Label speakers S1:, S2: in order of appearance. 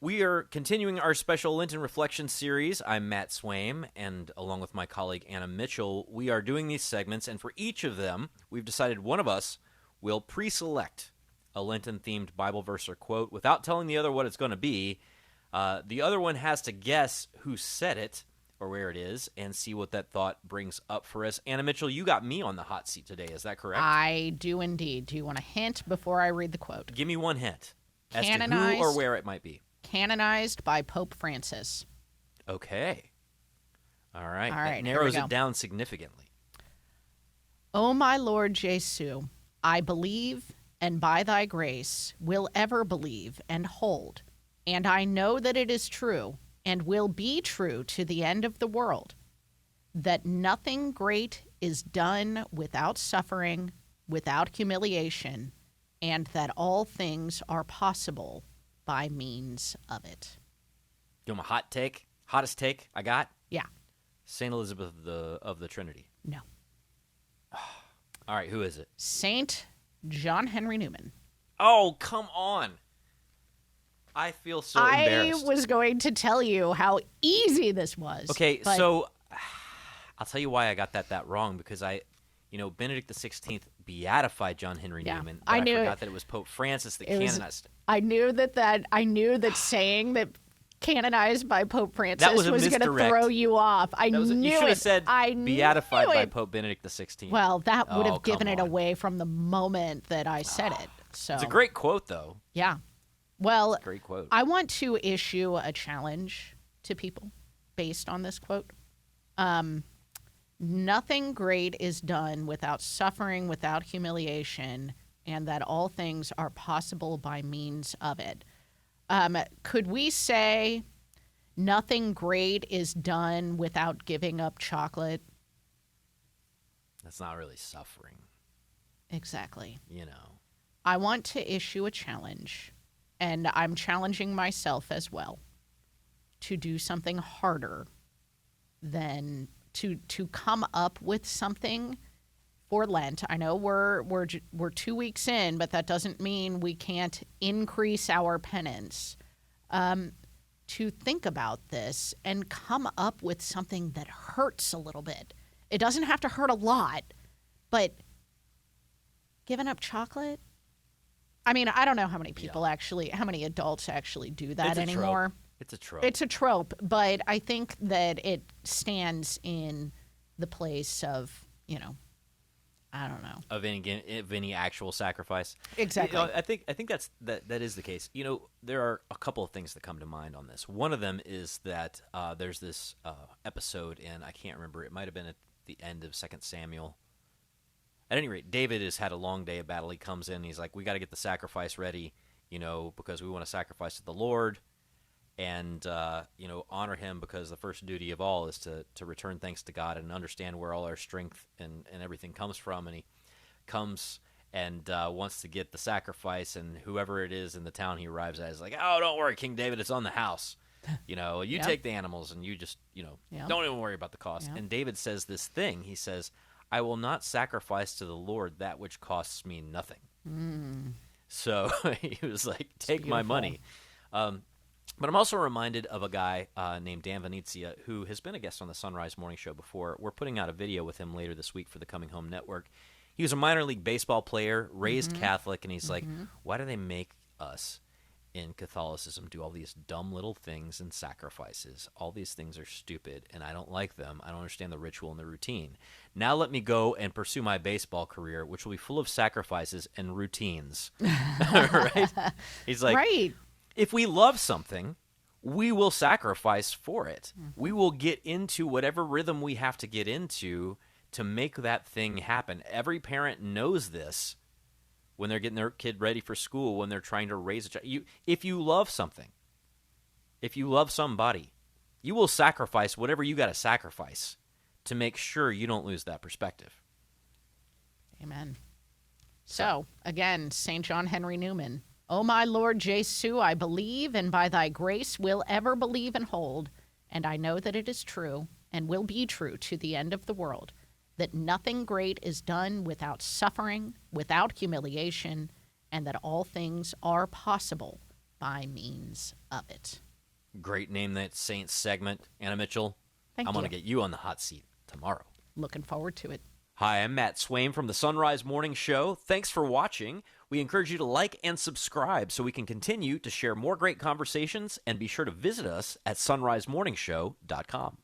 S1: We are continuing our special Lenten Reflection series. I'm Matt Swaim, and along with my colleague Anna Mitchell, we are doing these segments, and for each of them, we've decided one of us will pre-select a Lenten-themed Bible verse or quote without telling the other what it's going to be. The other one has to guess who said it or where it is and see what that thought brings up for us. Anna Mitchell, you got me on the hot seat today. Is that correct?
S2: I do indeed. Do you want a hint before I read the quote?
S1: Give me one hint as to who or where it might be.
S2: Canonized by Pope Francis.
S1: Okay. All right.
S2: That
S1: narrows it down significantly.
S2: O my Lord Jesu, I believe, and by thy grace will ever believe and hold. And I know that it is true, and will be true to the end of the world, that nothing great is done without suffering, without humiliation, and that all things are possible by means of it.
S1: You want my hot take? Hottest take I got?
S2: Yeah.
S1: Saint Elizabeth of the Trinity.
S2: No.
S1: All right, who is it?
S2: Saint John Henry Newman.
S1: Oh, come on. I feel so embarrassed.
S2: I was going to tell you how easy this was.
S1: Okay, so I'll tell you why I got that wrong, because Benedict XVI beatified John Henry Newman, but I forgot that it was Pope Francis that canonized him.
S2: I knew that saying that canonized by Pope Francis was going to throw you off. You
S1: should have said beatified by Pope Benedict XVI.
S2: Well, that would have given it away from the moment that I said it. So
S1: it's a great quote, though.
S2: Yeah. Well,
S1: great quote.
S2: I want to issue a challenge to people based on this quote. Nothing great is done without suffering, without humiliation, and that all things are possible by means of it. Could we say nothing great is done without giving up chocolate?
S1: That's not really suffering.
S2: Exactly.
S1: I
S2: want to issue a challenge, and I'm challenging myself as well, to do something harder than to come up with something for Lent. I know we're 2 weeks in, but that doesn't mean we can't increase our penance. To think about this and come up with something that hurts a little bit. It doesn't have to hurt a lot, but giving up chocolate? I mean, I don't know how many people how many adults actually do that anymore.
S1: It's a trope.
S2: It's a trope, but I think that it stands in the place of, I don't know.
S1: Of any actual sacrifice.
S2: Exactly.
S1: I think that is the case. There are a couple of things that come to mind on this. One of them is that there's this episode in, I can't remember, it might have been at the end of 2 Samuel. At any rate, David has had a long day of battle. He comes in, and he's like, we got to get the sacrifice ready, because we want to sacrifice to the Lord and, honor him, because the first duty of all is to return thanks to God and understand where all our strength and everything comes from. And he comes and wants to get the sacrifice, and whoever it is in the town he arrives at is like, oh, don't worry, King David, it's on the house. You take the animals, and you just, don't even worry about the cost. And David says this thing. He says, I will not sacrifice to the Lord that which costs me nothing. So he was like, take my money. But I'm also reminded of a guy named Dan Venezia, who has been a guest on the Sunrise Morning Show before. We're putting out a video with him later this week for the Coming Home Network. He was a minor league baseball player, raised Catholic, and he's like, why do they make us in Catholicism do all these dumb little things and sacrifices? All these things are stupid, and I don't like them. I don't understand the ritual and the routine. Now let me go and pursue my baseball career, which will be full of sacrifices and routines. Right? He's like,
S2: right.
S1: If we love something, we will sacrifice for it. We will get into whatever rhythm we have to get into to make that thing happen. Every parent knows this when they're getting their kid ready for school, when they're trying to raise a child. If you love something, if you love somebody, you will sacrifice whatever you got to sacrifice to make sure you don't lose that perspective.
S2: Amen. So, again, St. John Henry Newman. O my Lord Jesu, I believe, and by thy grace will ever believe and hold, and I know that it is true, and will be true to the end of the world, that nothing great is done without suffering, without humiliation, and that all things are possible by means of it.
S1: Great name that Saints segment, Anna Mitchell.
S2: Thank
S1: I'm
S2: you.
S1: going to get you on the hot seat tomorrow.
S2: Looking forward to it.
S1: Hi, I'm Matt Swaim from the Sunrise Morning Show. Thanks for watching. We encourage you to like and subscribe so we can continue to share more great conversations, and be sure to visit us at sunrisemorningshow.com.